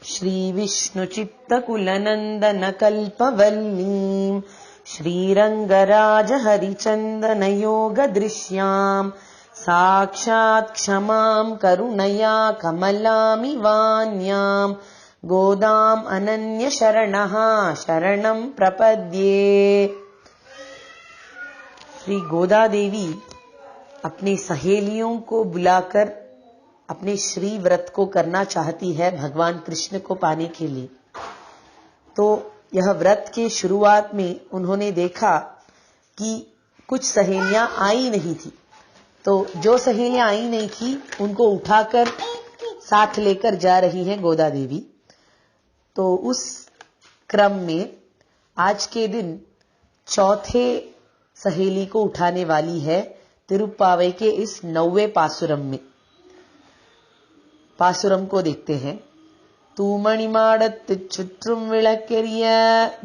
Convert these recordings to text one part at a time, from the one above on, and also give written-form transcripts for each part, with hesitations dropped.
श्रीविष्णुचित्तकुलनन्दनकल्पवल्लीं श्रीरङ्गराजहरिचन्दनयोगदृश्यां साक्षात् क्षमां करुणया कमलामिवान्यां गोदाम् अनन्यशरणः शरणं प्रपद्ये। श्री गोदा देवी अपनी सहेलियों को बुलाकर अपने श्री व्रत को करना चाहती है भगवान कृष्ण को पाने के लिए। तो यह व्रत के शुरुआत में उन्होंने देखा कि कुछ सहेलियां आई नहीं थी, तो जो सहेलियां आई नहीं थी उनको उठाकर साथ लेकर जा रही हैं गोदा देवी। तो उस क्रम में आज के दिन चौथे सहेली को उठाने वाली है तिरुप्पावई के इस 9वें पासुरम में। पासुरम को देखते हैं। तूमणि माडत्तु चुற்றும் விளக்கெரிய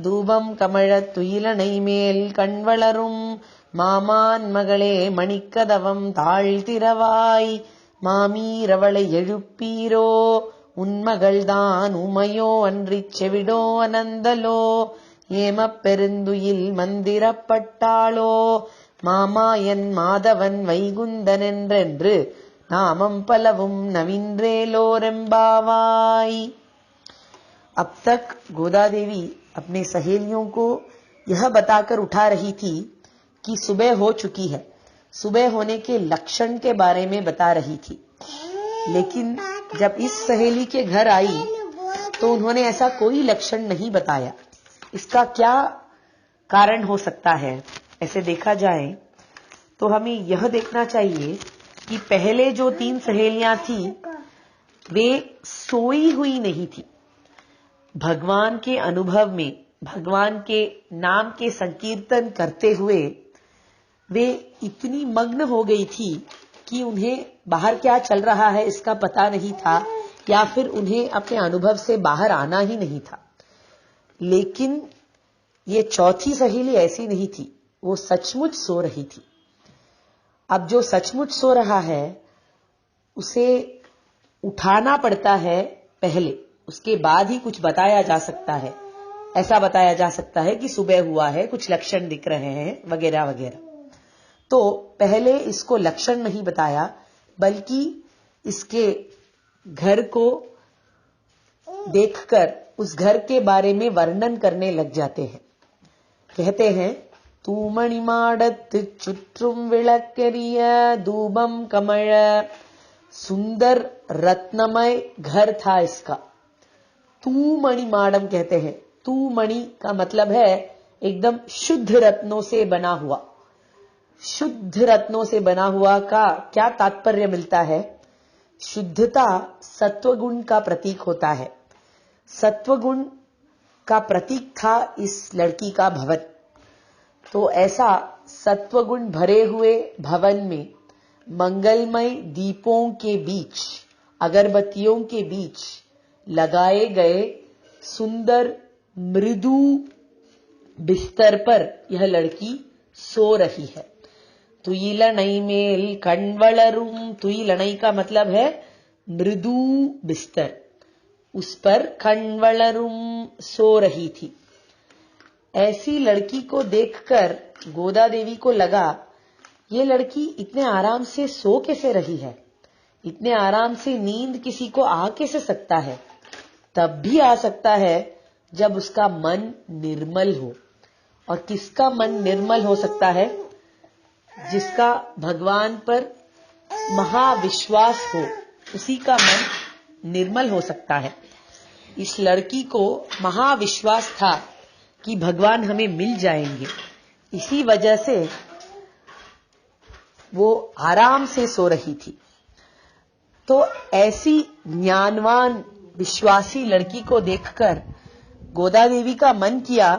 தூபம் கமழத் துயிலணை மேல் கண்வளரும் மாமான் மகளே மணிக்கதவம் தாழ்த்திரவாய் மாமீரவளை எழுப்பீரோ உன்மகள்தான் உமையோ அன்றிச் செவிடோ அனந்தலோ ஏமப் பெருந்துயில் மந்திரப்பட்டாளோ மாமாயன் மாதவன் வைகுந்தன் என்றென்று नामम पलवुम नवीन्द्रेलोरेम्बावाई। अब तक गोदा देवी अपने सहेलियों को यह बताकर उठा रही थी कि सुबह हो चुकी है, सुबह होने के लक्षण के बारे में बता रही थी। लेकिन जब इस सहेली के घर आई तो उन्होंने ऐसा कोई लक्षण नहीं बताया। इसका क्या कारण हो सकता है? ऐसे देखा जाए तो हमें यह देखना चाहिए कि पहले जो 3 सहेलियां थी वे सोई हुई नहीं थी। भगवान के अनुभव में, भगवान के नाम के संकीर्तन करते हुए वे इतनी मग्न हो गई थी कि उन्हें बाहर क्या चल रहा है इसका पता नहीं था, या फिर उन्हें अपने अनुभव से बाहर आना ही नहीं था। लेकिन ये चौथी सहेली ऐसी नहीं थी, वो सचमुच सो रही थी। अब जो सचमुच सो रहा है उसे उठाना पड़ता है पहले, उसके बाद ही कुछ बताया जा सकता है। ऐसा बताया जा सकता है कि सुबह हुआ है, कुछ लक्षण दिख रहे हैं वगैरह वगैरह। तो पहले इसको लक्षण नहीं बताया, बल्कि इसके घर को देखकर उस घर के बारे में वर्णन करने लग जाते हैं। कहते हैं तूमणि माडत्तु चुற்றும் விளக்கெரிய धूपम कमळ। सुंदर रत्नमय घर था इसका। तूमणि माडम कहते हैं। तूमणि का मतलब है एकदम शुद्ध रत्नों से बना हुआ। शुद्ध रत्नों से बना हुआ का क्या तात्पर्य मिलता है? शुद्धता सत्वगुण का प्रतीक होता है। सत्वगुण का प्रतीक था इस लड़की का भवन। तो ऐसा सत्वगुण भरे हुए भवन में मंगलमय दीपों के बीच, अगरबत्तियों के बीच लगाए गए सुंदर मृदु बिस्तर पर यह लड़की सो रही है। तुयिलणै मेल कण्वलरुम। तुयिलणै का मतलब है मृदु बिस्तर, उस पर कण्वलरुम सो रही थी। ऐसी लड़की को देखकर गोदा देवी को लगा ये लड़की इतने आराम से सो कैसे रही है? इतने आराम से नींद किसी को आ कैसे सकता है? तब भी आ सकता है जब उसका मन निर्मल हो। और किसका मन निर्मल हो सकता है? जिसका भगवान पर महाविश्वास हो, उसी का मन निर्मल हो सकता है। इस लड़की को महाविश्वास था कि भगवान हमें मिल जाएंगे, इसी वजह से वो आराम से सो रही थी। तो ऐसी ज्ञानवान विश्वासी लड़की को देखकर गोदा देवी का मन किया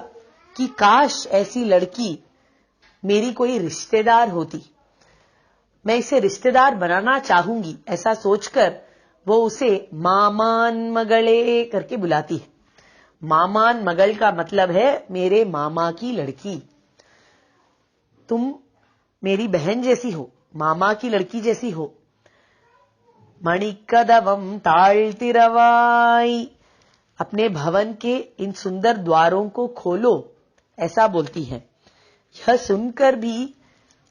कि काश ऐसी लड़की मेरी कोई रिश्तेदार होती, मैं इसे रिश्तेदार बनाना चाहूंगी। ऐसा सोचकर वो उसे मामान मगले करके बुलाती है। मामान मगल का मतलब है मेरे मामा की लड़की। तुम मेरी बहन जैसी हो, मामा की लड़की जैसी हो। मणिकदवम ताळ्तिरवाई। अपने भवन के इन सुंदर द्वारों को खोलो, ऐसा बोलती हैं। यह सुनकर भी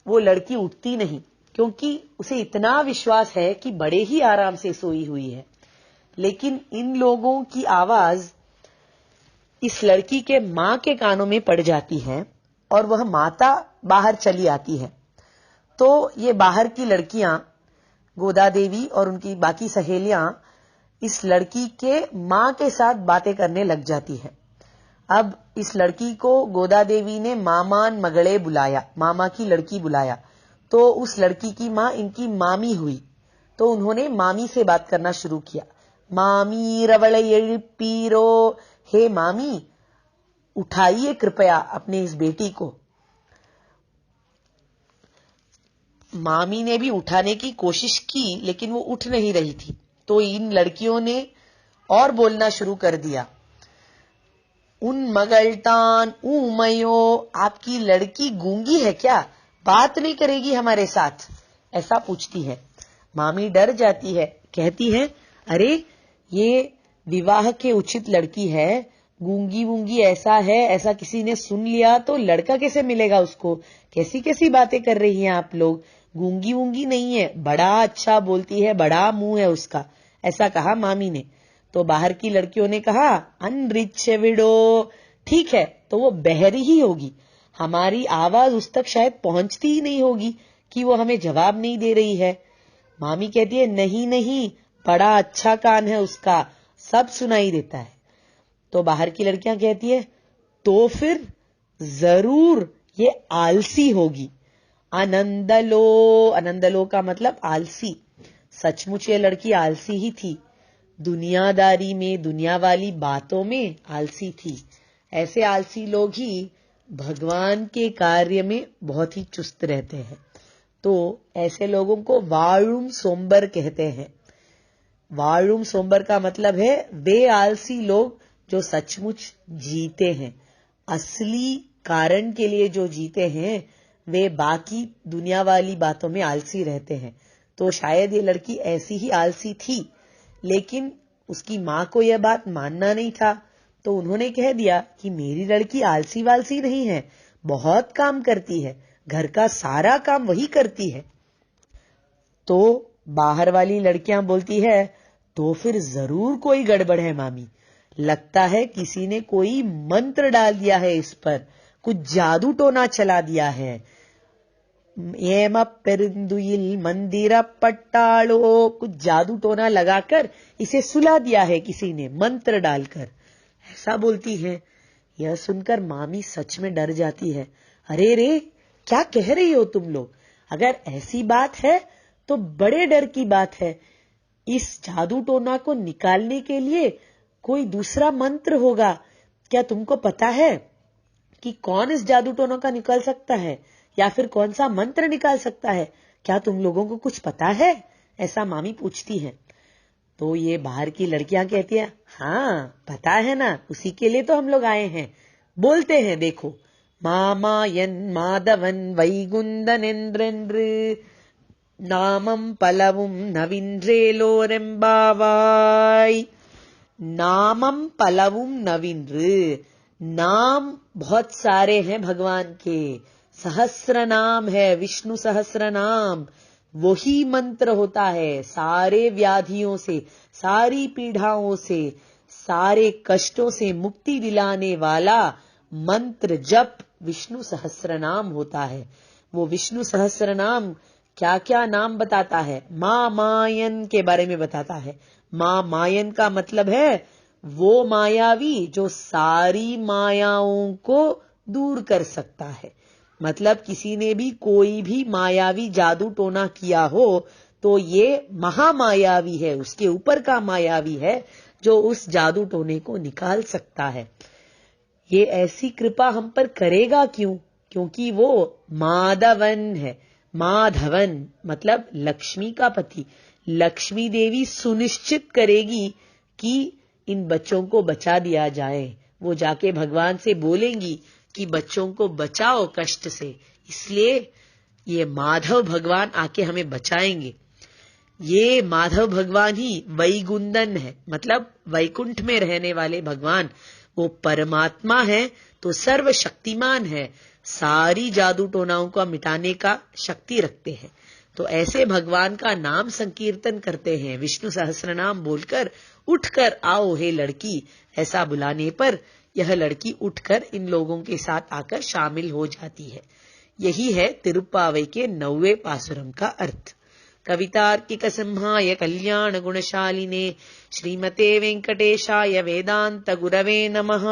वो लड़की उठती नहीं, क्योंकि उसे इतना विश्वास है कि बड़े ही आराम से सोई हुई है। लेकिन इन लोगों की आवाज इस लड़की के मां के कानों में पड़ जाती है और वह माता बाहर चली आती है। तो ये बाहर की लड़कियां, गोदा देवी और उनकी बाकी सहेलियां, इस लड़की के मां के साथ बातें करने लग जाती है। अब इस लड़की को गोदा देवी ने मामान मगड़े बुलाया, मामा की लड़की बुलाया। तो उस लड़की की मां इनकी मामी हुई। तो उन्होंने मामी से बात करना शुरू किया। मामी रवल पीरो, हे मामी उठाइए कृपया अपने इस बेटी को। मामी ने भी उठाने की कोशिश की, लेकिन वो उठ नहीं रही थी। तो इन लड़कियों ने और बोलना शुरू कर दिया। उन मगलतान ऊमयो, आपकी लड़की गूंगी है क्या, बात नहीं करेगी हमारे साथ, ऐसा पूछती है। मामी डर जाती है, कहती है अरे ये विवाह के उचित लड़की है, गूंगी वूंगी ऐसा है, ऐसा किसी ने सुन लिया तो लड़का कैसे मिलेगा उसको, कैसी कैसी बातें कर रही हैं आप लोग, गूंगी वूंगी नहीं है, बड़ा अच्छा बोलती है, बड़ा मुंह है उसका, ऐसा कहा मामी ने। तो बाहर की लड़कियों ने कहा अनरिच विडो, ठीक है तो वो बहरी ही होगी, हमारी आवाज उस तक शायद पहुंचती ही नहीं होगी कि वो हमें जवाब नहीं दे रही है। मामी कहती है नहीं नहीं, बड़ा अच्छा कान है उसका, सब सुनाई देता है। तो बाहर की लड़कियां कहती है तो फिर जरूर ये आलसी होगी। आनंदलो, आनंदलो का मतलब आलसी। सचमुच ये लड़की आलसी ही थी, दुनियादारी में, दुनिया वाली बातों में आलसी थी। ऐसे आलसी लोग ही भगवान के कार्य में बहुत ही चुस्त रहते हैं। तो ऐसे लोगों को वाळुम सोमबर कहते हैं। वाळुम सोमबर का मतलब है वे आलसी लोग जो सचमुच जीते हैं, असली कारण के लिए जो जीते हैं, वे बाकी दुनिया वाली बातों में आलसी रहते हैं। तो शायद ये लड़की ऐसी ही आलसी थी, लेकिन उसकी मां को यह बात मानना नहीं था। तो उन्होंने कह दिया कि मेरी लड़की आलसी वालसी नहीं है, बहुत काम करती है, घर का सारा काम वही करती है। तो बाहर वाली लड़कियां बोलती है तो फिर जरूर कोई गड़बड़ है मामी, लगता है किसी ने कोई मंत्र डाल दिया है इस पर, कुछ जादू टोना चला दिया है। येम पेरुंदुइल मंदिरा पट्टालो, कुछ जादू टोना लगाकर इसे सुला दिया है किसी ने मंत्र डालकर, ऐसा बोलती है। यह सुनकर मामी सच में डर जाती है। अरे रे, क्या कह रही हो तुम लोग, अगर ऐसी बात है तो बड़े डर की बात है। इस जादू टोना को निकालने के लिए कोई दूसरा मंत्र होगा। क्या तुमको पता है कि कौन इस जादू टोना का निकाल सकता है, या फिर कौन सा मंत्र निकाल सकता है, क्या तुम लोगों को कुछ पता है, ऐसा मामी पूछती है। तो ये बाहर की लड़कियां कहती हैं हाँ पता है ना, उसी के लिए तो हम लोग आए हैं, बोलते हैं देखो। मामायन माधवन वैगुंदनेन्द्रेन्द्र नामम पलवुम नविन्द्रेलोरेम्बावाई। नामम पलवुम नविन्द्र, नाम बहुत सारे हैं भगवान के, सहस्र नाम है, विष्णु सहस्र नाम, वही मंत्र होता है सारे व्याधियों से, सारी पीड़ाओं से, सारे कष्टों से मुक्ति दिलाने वाला मंत्र जप विष्णु सहस्र नाम होता है। वो विष्णु सहस्र नाम क्या क्या नाम बताता है, मां मायन के बारे में बताता है। मां मायन का मतलब है वो मायावी जो सारी मायाओं को दूर कर सकता है। मतलब किसी ने भी कोई भी मायावी जादू टोना किया हो तो ये महामायावी है, उसके ऊपर का मायावी है जो उस जादू टोने को निकाल सकता है। ये ऐसी कृपा हम पर करेगा क्यों, क्योंकि वो माधवन है। माधवन मतलब लक्ष्मी का पति, लक्ष्मी देवी सुनिश्चित करेगी कि इन बच्चों को बचा दिया जाए। वो जाके भगवान से बोलेंगी कि बच्चों को बचाओ कष्ट से, इसलिए ये माधव भगवान आके हमें बचाएंगे। ये माधव भगवान ही वैगुंदन है, मतलब वैकुंठ में रहने वाले भगवान। वो परमात्मा है तो सर्वशक्तिमान है, सारी जादू टोनाओं का मिटाने का शक्ति रखते हैं। तो ऐसे भगवान का नाम संकीर्तन करते हैं। विष्णु सहस्त्र नाम बोलकर उठकर आओ हे लड़की, ऐसा बुलाने पर यह लड़की उठकर इन लोगों के साथ आकर शामिल हो जाती है। यही है तिरुप्पावई के 9वें पासुरम का अर्थ। कवितार्किक सिंहाय कल्याण गुणशालिने श्रीमते वेंकटेशाय वेदांत गुरवे नमः।